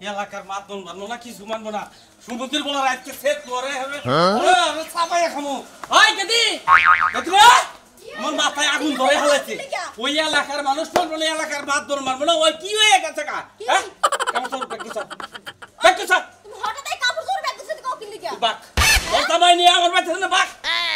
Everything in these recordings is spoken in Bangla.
এলাকার মাতন মানবো না কিছু মানবো না সমুদ্রের বলা রাতকে সেট করে হবে আরে ছাপাই খামো ওই কেদি কেদি আমার মাথায় আগুন ধরে হালাইছে ওই এলাকার মানুষ মানবো না এলাকার মাতন মানবো না ওই কি হয়ে গেছে কা হ্যাঁ কেমন তোর প্র্যাকটিস তুমি হঠাৎই কাপড় চোর ব্যাগ দিতে কও কি লিগা বাক ওর জামাই নিয়ে আমার বাড়িতে না বাক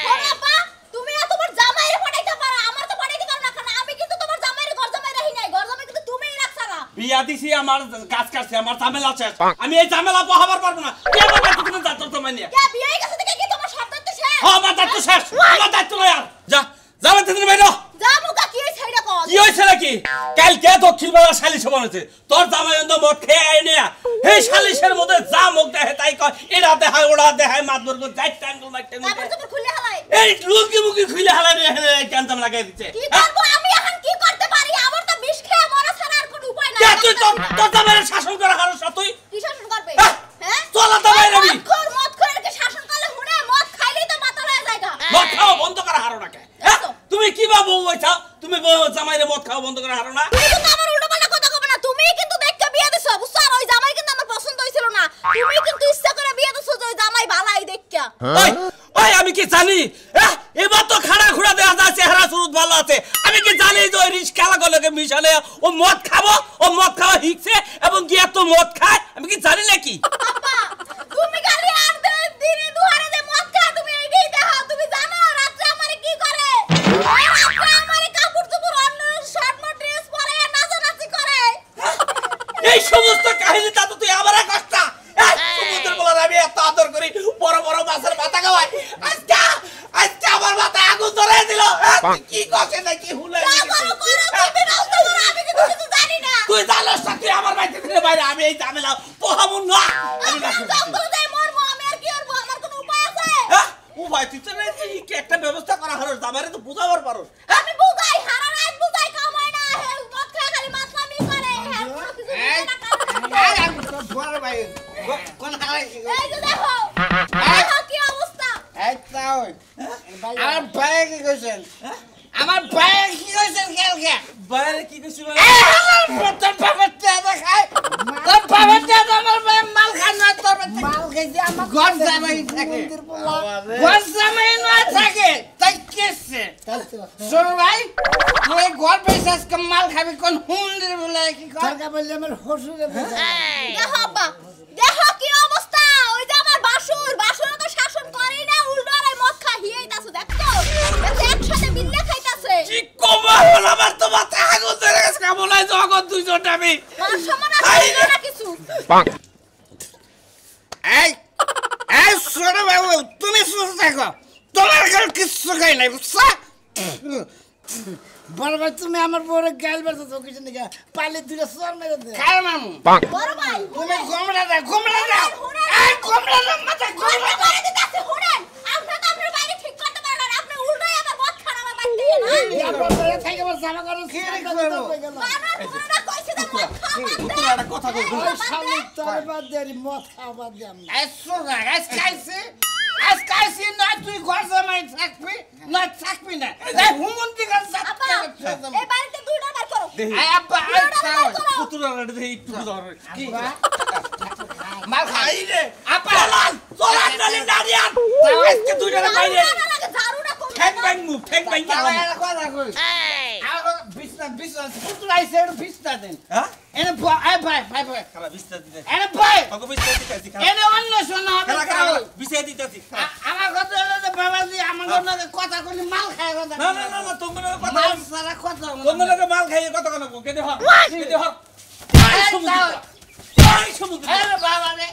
ওরে আপা তুমি তোমার জামাইরে পাঠাইতে পারো আমার তো পাঠাইতে পারো না কারণ আমি কিন্তু তোমার জামাইরে ঘর জামাই রাখি নাই ঘর জামাই কিন্তু তুমিই রাখছ না বিয়া দিছি আমার কাজ কাটছে আমার ঝামেলা শেষ আমি এই ঝামেলা বহাবার পারবো না কে আমার বাড়িতে তুমি যাচ্ছ জামাই নিয়ে কে বিয়ে হয়ে গেছে দেখে কি তোমার শর্ত তো শেষ হ্যাঁ আমার দায়িত্ব শেষ আমার দায়িত্ব লয় আর যা যাবে তুমি বাইরে যাবো কা কি ছাইড়া কল কি হইছে নাকি কাল কে দক্ষিণ বেলা সালিশ হইছে তোর জামাই অন্ধ মদ খেয়ে আইনে এই সালিশের মধ্যে যা মুখ দেখে তাই কয় এরা দেখায় ওরা দেখায় মাতবর কো যাই টাঙ্গল মারতে তারপর তুমি খুলে হালাই এই লুকি মুকি খুলে হালাই রে কান্তাম লাগাই দিতে কি করব আমি এখন কি করতে পারি আমার তো বিষ খেয়ে মরা ছাড়া আর কোনো উপায় নাই তুই তোর জামাইরে শাসন করা হারস তুই কি শাসন করবে হ্যাঁ চলা জামাই রবি মদ করে কি শাসন করলে হুনে মদ খাইলেই তো মাথা লয়ে যায়গা মদ খাও বন্ধ করা হারো না কে তুমি কি বাবু হইছা তুমি জামাইরে মদ খাও বন্ধ করা হারো না তুমি কিন্তু আমার উল্টো পাল্টা কথা কবে না তুমি কিন্তু দেখতে বিয়ে দিছো বুঝছো আর ওই জামাই কিন্তু আমার পছন্দ হইছিল না তুমি কিন্তু ইচ্ছা করে বিয়ে দিছো যে ওই জামাই ভালাই দেখা ওই ওই আমি কি জানি এবার তো খাড়া খুড়া দেয়া যায় চেহারা সুরত ভালো আছে আমি কি জানি যে ওই রিস্কা লাগলে মিশালে ও মদ খাবো ও মদ খাওয়া শিখছে এবং গিয়া তো মদ খায় আমি কি জানি নাকি আপা তুমি খালি আর দিনে দুহারে যে মদ খায় তুমি এইটাই দেখো তুমি জানো রাতে আমারে কি করে রাতে আমারে কাপড় চোপড় অন্য শর্ট ড্রেস পরে নাচানাচি করে এই সমস্ত কাহিনী তা তো তুই আমারে কষ্টা সমুদ্রের বলার আমি এত আদর করি বড় বড় মাছের মাথা খাওয়াই আজকে আমার মাথায় আগুন ধরে দিল কি কষে না কি হুলে তুই জানোস না তুই আমার বাড়িতে থেকে বাইরে আমি এই ঝামেলা পোহাবো না উপায় তুই তো একটা ব্যবস্থা করা হারস আমারে তো বুঝাবার পারো আমি বুঝাই হারা রাত বুঝাই কামাই না মদ খায় খালি মাতলামি করে বড় ভাই কোন হারাই এই যে দেখো দেখো কি অবস্থা এই তাও আমার ভাই কি কইছেন আমার ভাই কি কইছেন কালকে বাইরে কি কইছিস তোর বাবার টাকা খায় তোর বাবার টাকা আমার ভাই মাল খায় না তোর মাল খাইছে আমার ঘর জামাই থাকে ঘর জামাই না থাকে তাই কেছে শোন ভাই তুই ঘর পয়সা মাল খাবি কোন হুন্ডির বলে কি কর টাকা বললে আমার হসুরে দেখো আব্বা দেখো কি অবস্থা ওই যে আমার বাসুর তো শাসন করেই না উল্টো আর মদ খাইয়েইতাছে দেখছো একসাথে মিলে খাইতাছে কি কমা হলো আমার তো মাথা আগুন ধরে গেছে কেমন জগৎ দুইজন আমি সমান আছে না কিছু এই এই শোন বাবু তুমি সুস্থ থাকো তোমার কাছে কিছু খাই নাই বুঝছো বড় ভাই তুমি আমার বড় গাল বেরছো কিছু নাকি পালে দুটো সর মেরে দে খায় মামু বড় ভাই তুমি গোমড়া দাও এই গোমড়া দাও মাথা গোমড়া করে দিতাছে শুনেন আপনি তো আপনার বাইরে ঠিক করতে পারেন না আপনি উল্টোই আমার মদ খাওয়া আমার বাড়ি দিয়ে না আপনার বাইরে থেকে আমার জামা কাপড় ছিঁড়ে গেল বাবা তোমরা কইছে যে মদ খাওয়া তোর একটা কথা কই সামনে তোর বাদ দেরি মদ খাওয়া বাদ দিলাম এসরা আজ কাইছি না তুই ঘর জামাই থাকবি না থাকবি না এই হুমন্তি গাছ আপা এই বাড়িতে দুইটা বার করো এই আব্বা আই খাও পুতুরা রে একটু ধর কি মাল খাই রে আপা চলান নালি দাঁড়িয়ান আজকে দুইটা বাইরে ঝাড়ুটা কোন ঠ্যাং ব্যাং কথা কই বিছনা পুতুরা আইছে বিছনা দেন হ্যাঁ এনে ভাই খালা বিস্তার দিতে এনে ভাই ওকে বিস্তার দিতেছি এনে অন্য শোনা হবে খালা বিস্তার দিতেছি আমার কথা হলো যে বাবাজি আমার কথা কইলে মাল খায় কথা না তোমার কথা মাল সারা কথা তোমার মাল খাইয়ে কথা কেন কেটে হর এই সমুদ্র এ বাবা রে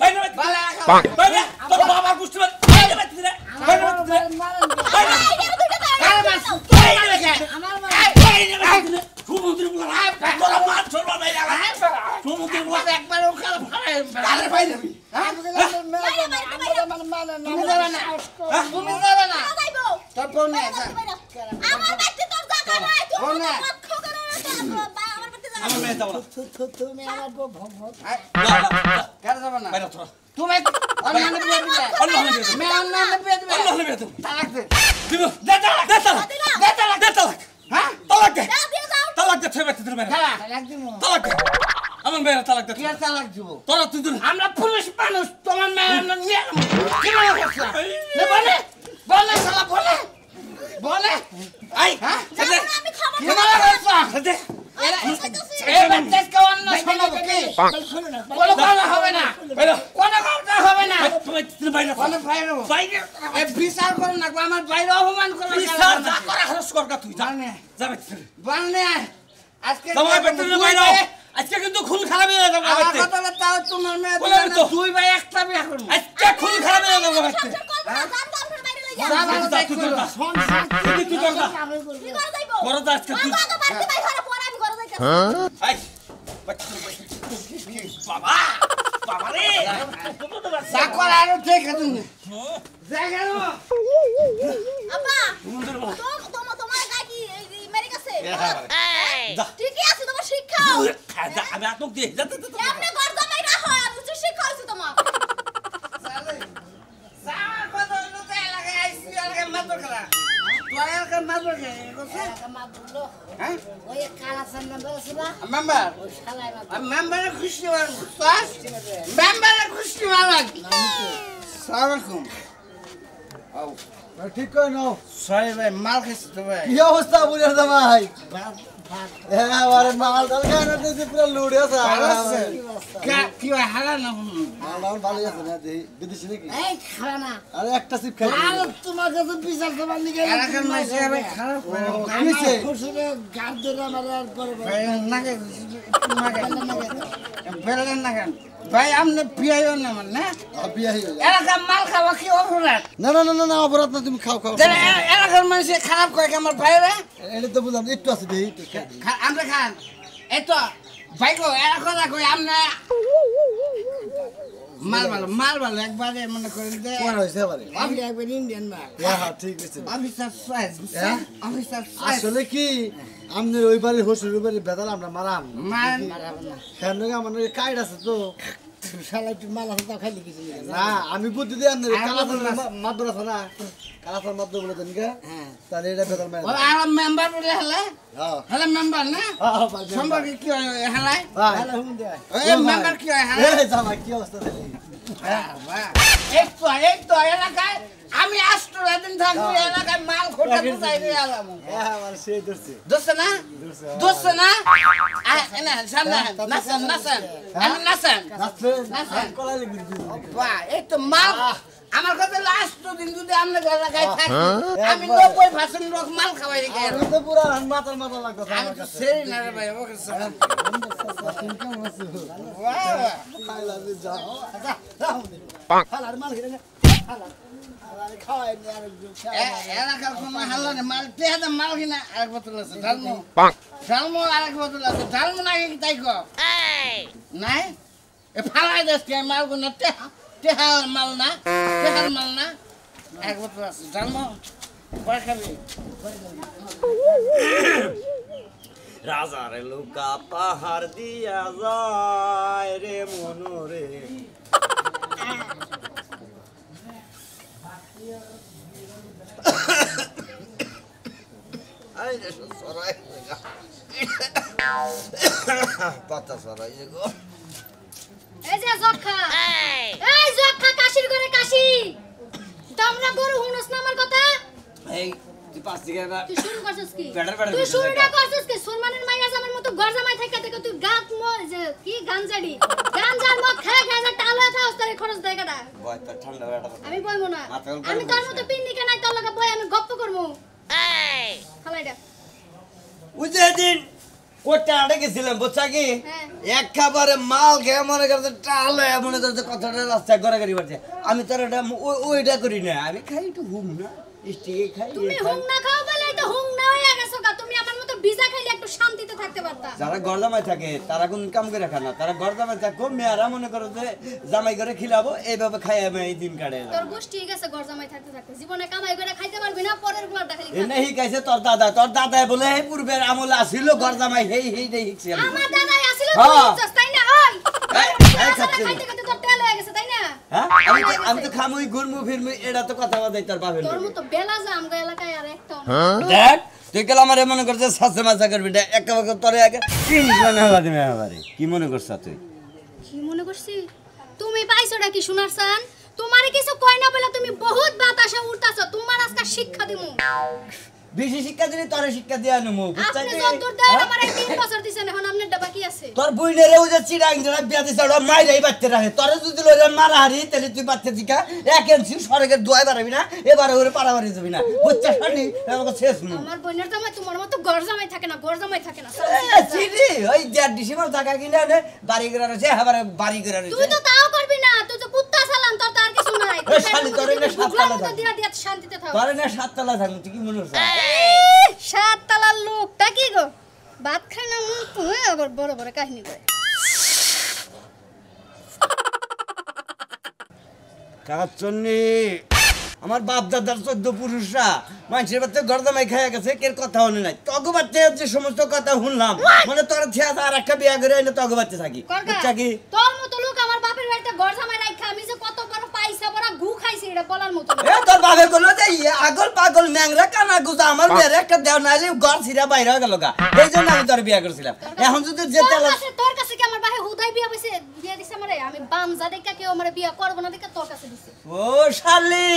বাইরে তোর বাবা গুষ্টি বাইরে বাইরে সমুদ্র বলা তোরা মাছ ছড়বা বাইরে সমুদ্র বলা একবার ওখানে ফাড়াই আরে বাইরে তুমি যাবে না যাইবো তোর বোন নেই আমার বাড়িতে তোর জায়গা নাই তুই মদ খাও করে আমার বাড়িতে জায়গা আমার মেয়ে যাবো না তুমি আমার বউ ভগ কেন যাবো না বাইরে তোরা তুমি অন্য বিয়ে দিবে অন্য বিয়ে মে অন্য বিয়ে দিবে অন্য বিয়ে দেব তালাক দে দিব দে তালাক হ্যাঁ তালাক দে দিয়ে যাও তালাক দে ছয় বাচ্চা দিল বাইরে তালাক দিমু তালাক দে আমার আমার মেয়ের তালাক দে কি তালাক দিব তোরা তুই আমরা পুলিশ মানুষ তোমার মেয়ে আমরা নিয়ে কি মনে করছ না বলে বলে শালা বলে বলে আই জানো না আমি খাবো কি মনে করছ দে এবার দেশকে অন্য শোনাবো কি কোনো কথা হবে না বাইরে কোনো কথা হবে না তুমি বাইরে কোনো বাইরে বাইরে এ বিচার করো না আমার বাইরে অপমান করো বিচার যা করা খরচ কর তুই যা জানে যা জানে আজকে তোমার বেতনে বাইরে আজকে কিন্তু খুন খারাপ হয়ে যাবে আমার কথা তাও তোমার মেয়ে বলে তো। দুই ভাই একটা বিয়ে করব আজকে খুন খারাপ হয়ে যাবে আজকে সংসার করবো না জান তো আপনার বাইরে লই যা যাও তুই যা তুই যা কি করে যাইবো করো তো আজকে তুই বাবা তো বাড়িতে বাই ঘরে পড়া আমি ঘরে যাইতাছি আই বাবা বাবা রে যা করা আর ঠিক আছে জায়গা নো আব্বা তোমার গায় কি মেরে গেছে যা ঠিকই আছে তোমার শিক্ষা আমি আতক দিয়ে যা এমনি ঘর জামাই রাখো আর উচ্চ শিক্ষা হইছে তোমার সারা কথা হলো তো এলাকায় আইসি এলাকায় মাত্র খেলা তোর এলাকায় মাত্র খেলা হ্যাঁ ওই কালাসান নাম্বার আছে না মেম্বার ওই শালায় মাত্র মেম্বারে খুশি হওয়ার বাস মেম্বারে খুশি হওয়ার সালামালাইকুম আও ঠিক করে নাও সরি ভাই মাল খেয়েছি তো ভাই কি অবস্থা বুঝে জামাই হ্যাঁ আরে মাল ডাল খানা দিতে পুরো লুড়ে আছে কি ভাই হারা না মাল ভালো আছে না দেই বিদেশি নাকি এই খালা না আরে একটা সিপ খাই আর তোমার কাছে বিচার দেবার নিকে এলাকার মাঝে ভাই খারাপ কিছে খুশিতে গার ধরে মারার পরে ভাই নাকে বেলেন না কেন ভাই আপনি পিয়াইও না মানে না বিয়া হই এলাকার মাল খাওয়া কি অপরাধ না না না না অপরাধ না তুমি খাও খাও এলাকার মানুষ খারাপ করে আমার ভাইরা এটা তো বুঝলাম একটু আছে দেই আমরা খান এতো ভাই গো এলাকা রাখো আমরা মাল ভালো একবারে মনে করেন যে কোন হইছে পারে আমি একবার ইন্ডিয়ান মা হ্যাঁ ঠিক আছে অফিসার সাইজ হ্যাঁ? অফিসার সাইজ আসলে কি আমনের ওই বাড়ি হসুর বাড়ি বেদাল আমরা মারাম মান কেন আমাদের কাইড আছে তো শালা একটু মালা হাতা খাইলে কিছু নেই না আমি বুদ্ধি দিয়ে আমনের কালাফল মাদ্র আছে না কালাফল মাদ্র বলে দেন কে হ্যাঁ তাহলে এটা বেদাল মারা ও আর মেম্বার বলে হলে হ্যাঁ হলে মেম্বার না সম্পর্কে কি হয় হলে ভাই শালা হুম দে ওই মেম্বার কি হয় হলে এই জামাই কি অবস্থা দেখলি একটু এলাকায় আমি আসতো এদিন থাকবো এলাকায় মাল খোটা কোথায় নিয়ে এলাম হ্যাঁ আমার সেই ধরছে দোস্ত না দোস্ত না না সামনে নাসেন নাসেন আমি নাসেন নাচবে কলাইলে বিরবি বাহ এই তো মাল আমার কাছে লাস্ট দিন যদি আমরা এলাকায় থাকি আমি 90% লোক মাল খাওয়াই রেখে আমি তো পুরো মাথার মাথা লাগতো আমি আমার তো কাছে সেই না রে ভাই ওকে তুমি কেমন আছো খাই লাগবে যাও শালার মাল খেলে না শালা আরে খাওয়াই নি আর এলাকার কোনো হাল্লা নেই মাল পেঁয়াজের মাল কিনা আরেক বোতল আছে ডালমো ডালমো আরেক বোতল আছে ডালমো না কি তাই কো নাই এ ফালাই দেশ কে মাল গুনা তেহাল মাল না এক বোতল আছে ডালমো পরে খাবি রাজারে লুকা পাহাড় দিয়া যায় রে মনোরে Ay, eso es soray. Pata soray gো এই যে জক্কা এই জক্কা কাশির করে কাশি তোমরা গরু হুনস না আমার কথা এই তুই পাঁচ দিকে তুই শুরু করছিস কি বেটার তুই শুরুটা করছিস কি সুলমানের মাইয়া জামার মতো ঘর জামাই থাকা থেকে তুই গাত যে কি গাঞ্জাড়ি গাঞ্জার মদ খায় খায় যে টালা খাওস তারে খরচ দেয় কাটা বয় তো ঠান্ডা বেটা আমি বলবো না মাথা গরম আমি তোর মতো পিন্নি কেনাই তোর লগে বই আমি গপ্প করবো খালাইডা ওই যে দিন কোটা আড়ে গেছিলাম বুঝছা কি হ্যাঁ। এক খাবারে মাল খেয়ে মনে করছে টালে মনে করছে কথাটা রাস্তায় ঘরে গাড়ি বাড়ছে আমি তোর এটা ওইটা করি না আমি খাই একটু ঘুম না স্টিকে খাই তুমি হুং না খাও বলেই তো হুং না হয়ে গেছো গা তুমি আমার মতো ভিজা খাইলে একটু শান্তিতে থাকতে পারতা যারা ঘর জামাই থাকে তারা কোন কাম করে খায় না তারা ঘর জামাই থাকো মেয়েরা মনে করো যে জামাই করে খিলাবো এইভাবে খাই আমি এই দিন কাটে তোর গোষ্ঠী ঠিক আছে ঘর জামাই থাকতে থাকতে জীবনে কামাই করে খাইতে পারবি না পরের গুলাটা খালি এনে শিকাইছে তোর দাদা বলে এই পূর্বের আমলে আসিল ঘর জামাই হেই শিখছি আমি আমার দাদাই আছিল হ্যাঁ। তুই বুঝছস তাই না ওই এই, এই খাচ্ছি না। খাইতে খাইতে তোর তেল হয়ে গেছে তাই না হ্যাঁ আমি তো খামুই ঘুরমু ফিরমু এটা তো কথা বাদাই তোর বাপের তোর লগে। মতো বেলা যা আমগো এলাকায় আর একটা দেখ তুই গেলে আমার মনে করছে সাসে মাসা করবি না একটা তোরে আগে কি মনে করছ তুই কি মনে করছি তুমি পাইছোটা কি শোনার সান তোমারে কিছু কয় না বলে তুমি বহুত বাতাসে উড়তাছো তোমার আজকে শিক্ষা দিমু বেশি শিক্ষা দিলে তোরে শিক্ষা দিয়া নেবো আপনি যতদূর দেন আমার 3 বছর দিছেন এখন আপনার ডাবা কি আছে তোর বইনেরে ও যে চিড়াং জড়া বিয়া দিছ ওরা মাইরাই বাচ্চা রাখে তোরে যদি লইরা মারাহারি তাহলে তুই বাচ্চা দিকা এক ইঞ্চি সরকের দোয়াই বাড়াবি না এবারে ওরে পাড়াবাড়ি যাবি না বুঝছা শালি আমাকে শেষ নু আমার বোনের জামাই তোমার মতো ঘর জামাই থাকে না ঘর জামাই থাকে না চিনি ওই দেড় ডিসেম্বর টাকা কিনে আনে বাড়ি করে রয়েছে এবারে বাড়ি করে রয়েছে তুই তো তাও করবি না তুই তো কুত্তা চালান তোর তার কিছু নাই ওই শালি তোরে না সাততলা থাক দিয়া দিয়া শান্তিতে থাক তোরে না সাততলা থাক তুই কি মনে করছ সাত তালার লোকটা কি গো ভাত খাই না মুখ আবার বড় বড় কাহিনী করে কাচ্চন্নি আমার বাপ দাদার 14 পুরুষরা মানুষের বাচ্চা গর্দামাই খাইয়া গেছে কের কথা হলো নাই তগো বাচ্চা যে সমস্ত কথা শুনলাম মানে তোর ছেয়া আর একটা বিয়া করে এনে তগো বাচ্চা থাকি বুঝছা কি তোর মতো লোক আমার বাপের বাড়িতে ঘর জামাই রাখা আমি যে কত বড় পাইছা বড় গু খাইছি এটা বলার মতো এ তোর বাপে কইলো যে আগল পাগল ন্যাংরা কানা গুজা আমার বিয়ের একটা দেও নাইলে ঘর ছিড়া বাইরে হয়ে গেল গা এইজন্য আমি তোর বিয়া করছিলাম এখন যদি যেতে তোর কাছে কি আমার ভাই হুদাই বিয়া হইছে বিয়া দিছে আমারে আমি বামজা দেখা কেউ আমারে বিয়া করব না দেখা তোর কাছে দিছে ও শালি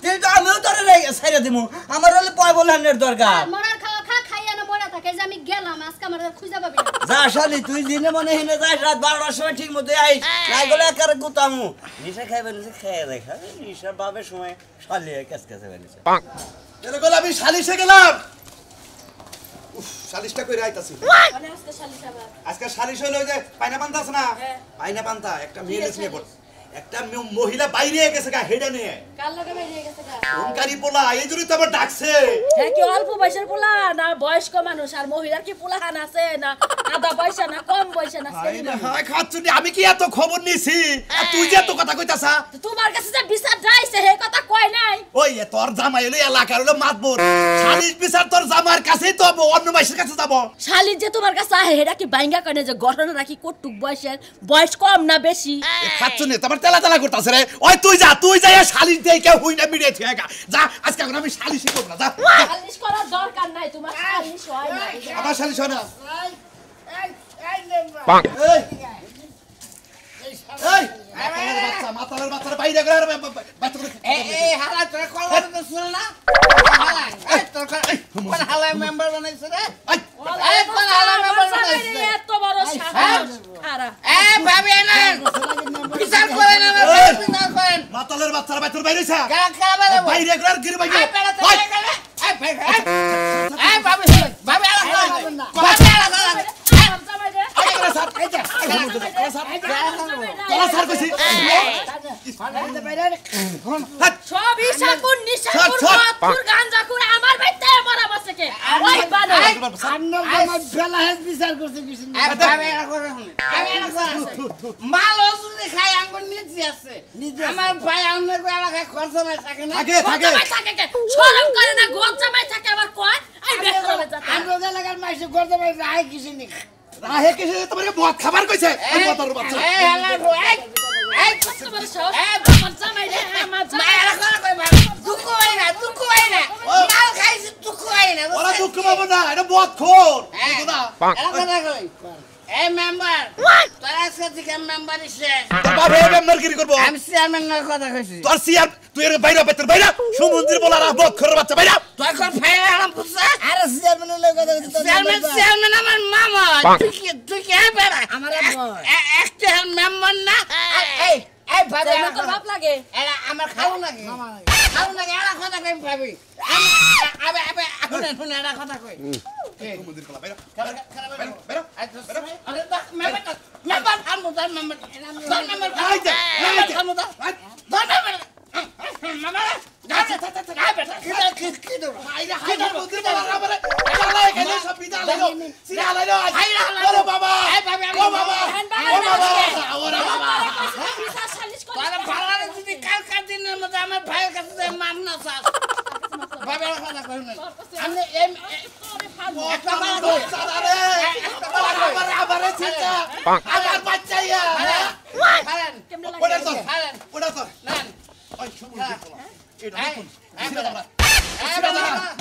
তুই তো আমিও তোরে ছাইরা দিমু আমার হলে পয় বলহানের দরকার মরার খাওয়া খাইয়া না মরা থাকে যে আমি গেলাম আজকে আমার খুঁজা পাবি না যা শালি তুই দিনে মনে হিনে যাস রাত 12টার সময় ঠিক মতো আইস না গেলে একারে গুতামু নিশা খাইবে নিশা খেয়ে দেখা নিশা বাবের সময় শালি কাজ কাছে বেরিয়েছে এলে গেল আমি সালিশে গেলাম উফ সালিশটা কইরা আইতাছি মানে আজকে শালি সাবা আজকে সালিশ হইলো যে পায়না পান্তা আছে না পায়না পান্তা একটা মেয়ে নিয়ে পড় একটা মহিলা বাইরে গেছে গা হেডে নিয়ে কাল লগে বেরিয়ে গেছে গা ওমকারি পোলা এই জন্য তো আবার ডাকছে হ্যাঁ কি অল্প বয়সের পোলা না বয়স্ক মানুষ আর মহিলার কি পোলাহান আছে না আধা পয়সা না কম পয়সা না হাই খাচ্ছুনি আমি কি এত খবর নিছি আর তুই যে এত কথা কইতাছা তোমার কাছে যে বিচার যাইছে হে কথা কয় নাই ওই তোর জামাই হলো এলাকার হলো মাতবর সালিশ বিচার তোর জামার কাছেই তো অন্য মাইসের কাছে যাব শালি যে তোমার কাছে আহে হেডা কি বাইঙ্গা কনে যে ঘটনা রাখি কটুক বয়সের বয়স কম না বেশি খাচ্ছুনি তোমার তেলা তেলা করতাছে রে ওই তুই যা সালিশ দেই কেউ হই না মিডিয়ে থিয়া যা আজকে এখন আমি সালিশই করব না যা সালিশ করার দরকার নাই তোমার সালিশ হয় না আমার সালিশ হয় না মাতালের বাচ্চারা বাইরে করে বাচ্চা করে এই হালা তোর কলবার তো শুন না হালা এই তোর কোন হালা মেম্বার বানাইছ রে এই কোন হালা মেম্বার বানাইছ এত বড় সাহস খারাপ এই ভাবি না বিচার করেন না বিচার করেন মাতালের বাচ্চারা বাইরে বাইরে হইছে গান খাবার বাইরে করে আর গির বাইরে এই ভাবি ভাবি আলা ভাবি আলা কলা স্যার কইছি সব ইশাকুন নিশাকুন তোর গাঞ্জা করে আমার বাইতে মরা বসে কে ওই বানো সামনে আমার ফেলা হেড বিচার করতে কিছু না ভাবি আলা করে আমি আলা করে মাল ওজুনে খাই আঙ্গুর নিচে আছে আমার ভাই আমনে কো এলাকায় খরচ না থাকে না থাকে কে শরম করে না গোল জামাই থাকে আবার কয় আই বের করে যাচ্ছে আমরা এলাকার মাইসে গর্দে ভাই রায় কিছু নি রাহে কিছু তোমাকে মদ খাবার কইছে মাতালের বাচ্চা এই হালা এই কত বড় সাহস আমার জামাই রে আমার জামাই দুঃখ হয় না মাল খাইছি দুঃখ হয় না ওরা দুঃখ পাবো না এটা মদ খোর বুঝো না এই মেম্বার তোর আজকে থেকে মেম্বার এসে তোর বাপ এই মেম্বারগিরি করবো আমি চেয়ারম্যানের কথা কইছি তোর সিয়ার তুই এর বাইরে বেতর বাইরে সমুদ্রের বলা রাখ মদ খোর বাচ্চা বাইরে তুই কোন ফাইল আরাম পুষা আরে চেয়ারম্যানের লগে কথা কইতে চেয়ারম্যান আমার মামা তুই কি বেড়া আমার একটা মেম্বার না এই ভাবি তোর বাপ লাগে এরা আমার খাও লাগে এরা কথা কই ভাবি আমি শুনে এরা কথা কই সমুদ্রের বলা বাইরে মেম্বার থামো তার মেম্বার আমার ভাইয়ের কাছে মামলা চাস ভাবের কথা কই না আমি আমার বাচ্চা ইয়া ওটা তো না ওই সমুদ্রের বলা এটা দেখুন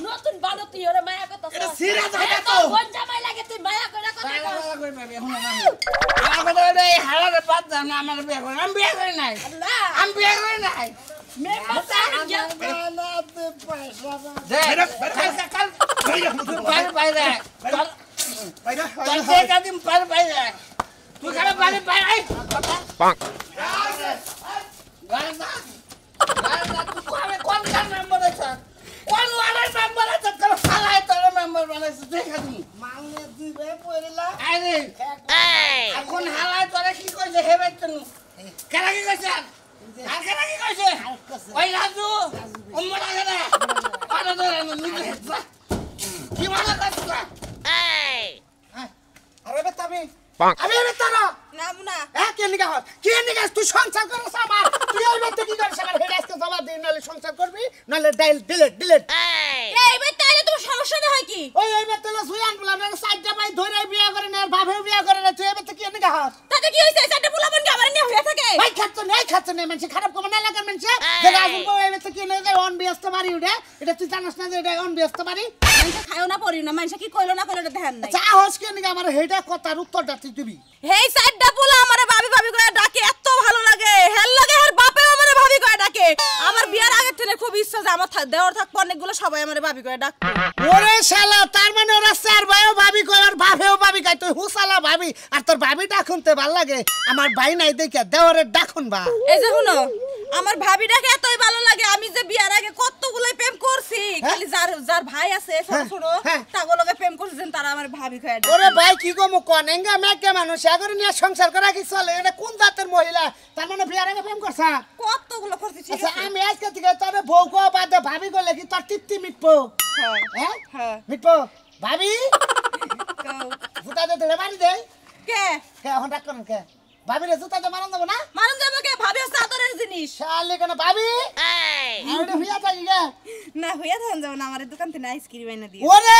নতুন বানো তুই ওরে মায়া কত এটা সিরা জায়গা তো। কোন জামাই লাগে তুই মায়া করে কথা কস আমার কথা এই হারারে বাদ দাও না আমার বিয়ে করে আমি বিয়ে করি নাই আল্লাহ আমি বিয়ে করি নাই মেম্বার সাহেব গিয়া কাল বাইরে বাইরে চল বাইরে চল দেখা দিন বাইরে বাইরে তুই কালে বাইরে বাইরে কোন কার মেম্বার আছে কোন ওয়ার্ডের মেম্বার আছে তোর ফালাই তোর মেম্বার বানাইছে দেখা দিন মালনে দিবে পড়লা আরে এখন হালাই তোরা কি কইছে হেবে তুমি কেন কি কইছে আর কেন কি কইছে ওই রাজু উম্মরা কেন পাড়া ধরে নিজে কি মানা করছ আরে বেটা আমি এর তারা না মুনা কে নিগা কি নিগা তুই সংসার করছ আমার তুই ওই মধ্যে কি করছ আমার হেড আজকে জবাব দিই নালে সংসার করবি নালে ডাইল ডিলিট এইবার তাইলে তোমার সমস্যাটা হয় কি ওই এই মধ্যে সুয়ান বলার সাইডটা ভাই ধরে বিয়া করে না ভাবে বিয়া করে না তুই এবার কি নিগা তাতে কি হইছে সেটা পোলাপন কি আমার নিয়ে হইয়া থাকে ভাই খাচ্ছ না মানুষ খারাপ কমে না লাগার মানুষ যেটা আসুন এবার কি না অন ব্যস্ত মারি উঠে এটা তুই জানাস না যে এটা অন ব্যস্ত মারি মানুষ খায়ও না পড়িও না মানুষ কি কইলো না কইলো ধ্যান নাই চা হস কে নিগা আমার হেডা কথার উত্তরটা তুই দিবি হেই সাইডটা পোলা আমারে ভাবি ভাবি করে ডাকে এত ভালো লাগে হেল লাগে আর বাপেও আমারে ভাবি করে ডাকে আমার বিয়ার আগে থেকে খুব ইচ্ছা যে আমার দেওর থাকবো অনেকগুলো সবাই আমারে ভাবি করে ডাকবে ওরে শালা তার মানে ওরা চার ভাইও ভাবি কই আর বাপেও ভাবি কই তুই হুসালা ভাবি আর তোর ভাবি ডাকুনতে ভাল লাগে আমার ভাই নাই দেখে দেওরে ডাকুন বা এই যে শুনো আমার ভাবিটাকে এতই ভালো লাগে আমি যে বিয়ার আগে কতগুলো প্রেম করছি খালি যার যার ভাই আছে ছোট ছোট তাগুলোকে প্রেম করছেন তারা আমার ভাবি কয় ডাকে ওরে ভাই কি গো মু কনেঙ্গা মেকে মানুষ আগরে নিয়ে সংসার করা কি চলে এটা কোন জাতের মহিলা তার মানে বিয়ার আগে প্রেম করছা কতগুলো করছি ঠিক আচ্ছা আছে আমি আজকে থেকে তোর বউ কো বাদে ভাবি কইলে কি তোর তৃপ্তি মিটবো হ্যাঁ হ্যাঁ হ্যাঁ মিটবো ভাবি কও। ফুটা দে ধরে বাড়ি দে কে কে এখন ডাক করেন কে ভাবি রে জুতা দে মারন দেব না মানুষ যাবে কে ভাবি হচ্ছে আদরের জিনিস শালি কেন ভাবি আরে ভিয়া থাকি গে না হইয়া থান যাও না আমার দোকান থেকে আইসক্রিম এনে দিও ওরে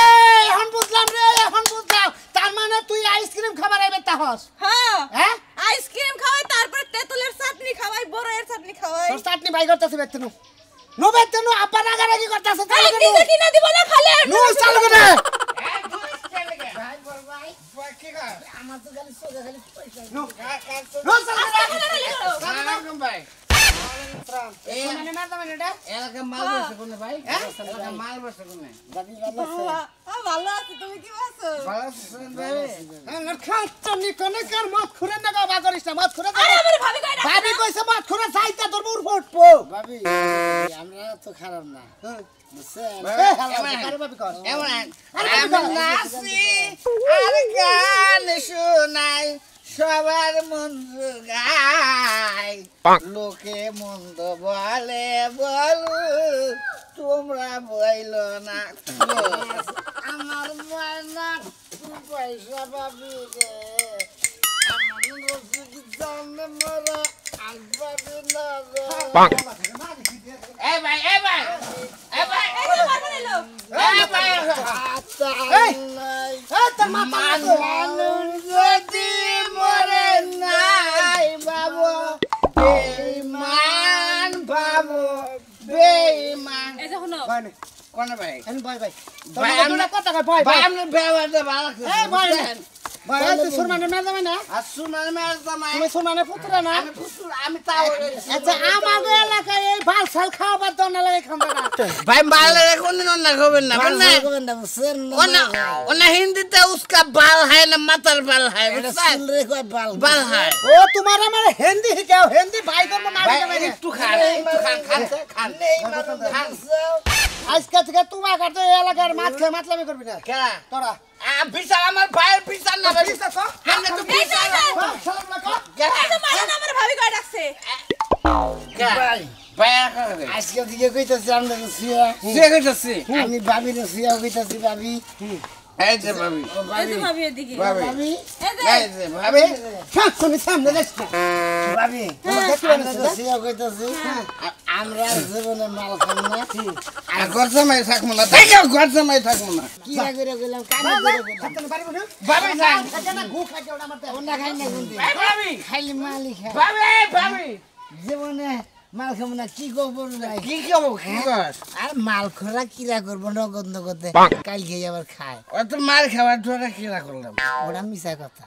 এখন বুঝলাম রে এখন বুঝলাম তার মানে তুই আইসক্রিম খাবার আইবে তাহস হ্যাঁ হ্যাঁ আইসক্রিম খাওয়াই তারপরে তেঁতুলের চাটনি খাওয়াই বড়ের চাটনি খাওয়াই তোর চাটনি বাই করতেছে বেতনু নো বেতনু আপা রাগারাগি করতেছে এই নিজে কিনা দিব না খালে নো চালু করে আমার তো খালি সোজা খালি পয়সা নো চালু করে ভাই মানে না মানে এটা এলাকা মাল বসে কোনে ভাই এলাকা মাল বসে কোনে বাকি ভালো ভালো আছি তুমি কি আছো ভালো আছেন ভাই না খাচ্ছ নি কোনে কার মত খুরে না বাবা করিস না মত খুরে আরে আমার ভাবি কয় ডাকে ভাবি কইছে মত খুরে যাইতা তোর মুর ফুটবো ভাবি আমরা তো খারাপ না বুঝছেন এ হালা কারে ভাবি কর এমন আরে আমি নাচি আর গান শোনাই সবার মন্দ গাই লোকে মন্দ বলে বলু তোমরা বইলো না আমার মানা পয়সা ভাবি রে আমার রসিক জানে মরা আর ভাবি না রে এ ভাই এ ভাই এ ভাই এই যে মারবে নিলো এ ভাই এই তোর মাথা মানুষ যদি মরে নাই বাবু বেঈমান বাবু বেঈমান এই যে শুনো ভাই নে কোন ভাই এন ভাই ভাই ভাই, তোর আমরা- কথা কই ভাই ভাই আপনি ব্যবহারটা ভালো এই ভাই করছেন ভাই তুই সুরমানে না যাবে না আর সুনার মেয়ের জামাই তুমি সুরমানে পুত্র না আমি ফুসুর আমি তাও আচ্ছা আমাদের এলাকায় এই ভাল সাল খাওয়াবার তো না লাগে খান্দা भाई बाल कोनदिन ना खबर ना ভালো করবেন না বুঝছেন ओना हिंदी ते उसका बाल है ना मतर बाल है এটা बुझा সিল রে কয় বাল बाल है ও তোমার আমার হিন্দি শিখাও হিন্দি ভাই তোর মারি भाई দেবে तू खा खान নেই মানুষ আজকে থেকে তোমার কাছে এই এলাকার মাছ খেয়ে মাতলামি করবি না क्या তোরা आ बिचार हमार भाई बिचार ना भाई তো हमने तो এই যে, এই যে, সালাম লাগা क्या এই যে মারেন আমার ভাবি কয় ডাকছে क्या ভাই भाई कर दे আজকে দিকে কইতাছি আমরা সিয়া से कइतसी আমি ভাবি রে সিয়া কইতাছি ভাবি ए जे भाभी ও এই যে ভাবি ভাবি এদিকে भाभी ভাবি এই যে ए जे भाभी শুনি সামনে দেখছ ভাবি দেখতে আমরা তো সিয়া কইতাছি আমরা জীবনে মাল খাম না आ घर समय थाक मना देखो घर समय थाक मना কি করে কইলাম কানে করে কইলাম হাতনে পারিব না भाभी जान খাজা না ঘু খাজা ওটা আমার ওনা খাই না গুন্দি ए भाभी খাইলি মালি খাই भाभी भाभी জীবনে মাল খাবো না কি করবো ভাই কি খাবো কি কর আর মাল খোরা কিরা করবো নগদ নগদে কালকে আবার খায় অত মার খাওয়ার ধরে কিরা করলাম ওরা মিশা কথা